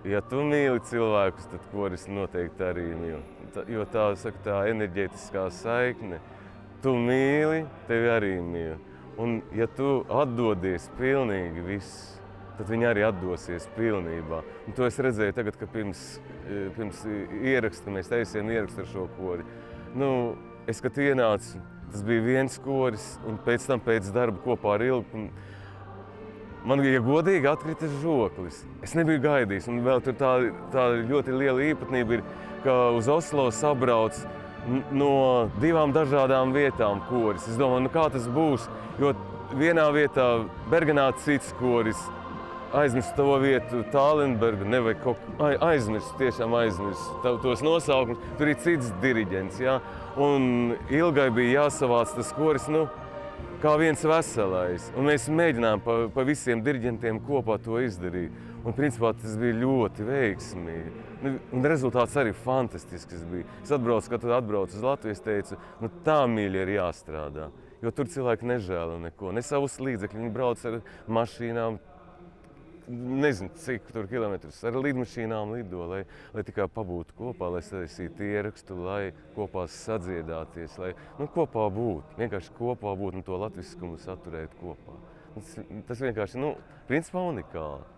ja tu mīli cilvēkus, tad koris noteikti arī mīl. Jo saka, tā enerģētiskā saikne, tu mīli, tevi arī mīl. Un ja tu atdodies pilnīgi viss, tad viņi arī atdosies pilnībā. Un to es redzēju tagad, ka pirms ieraksta, mēs taisījām ierakstu ar šo kori. Es, kad ienācu, tas bija viens koris, un pēc tam pēc darba kopā ar Ilgu. Man, ja godīgi, atkrita žoklis. Es nebiju gaidījis, un vēl tur tā ļoti liela īpatnība ir, ka uz Oslo sabrauc no 2 dažādām vietām koris. Es domāju, kā tas būs, jo vienā vietā Bergenā cits koris, aizmirst to vietu Tālenberga, nevajag tiešām aizmirst tos nosaukumus. Tur ir cits diriģents, ja? Un Ilgai bija jāsavāc tas koris, kā viens veselais. Un mēs mēģinājām pa visiem diriģentiem kopā to izdarīt. Un principā tas bija ļoti veiksmīgi. Un rezultāts arī fantastisks bija. Es atbraucu uz Latviju, es teicu, tā mīļi ir jāstrādā. Jo tur cilvēki nežēla neko, ne savus līdzekļus. Viņi brauc ar mašīnām, nezinu, cik tur kilometrus, ar lidmašīnām lido, lai tikai pabūtu kopā, lai sataisītu ierakstu, lai kopā sadziedāties, lai kopā būt, vienkārši kopā būt un to latviskumu saturēt kopā. Tas vienkārši, principā unikāli.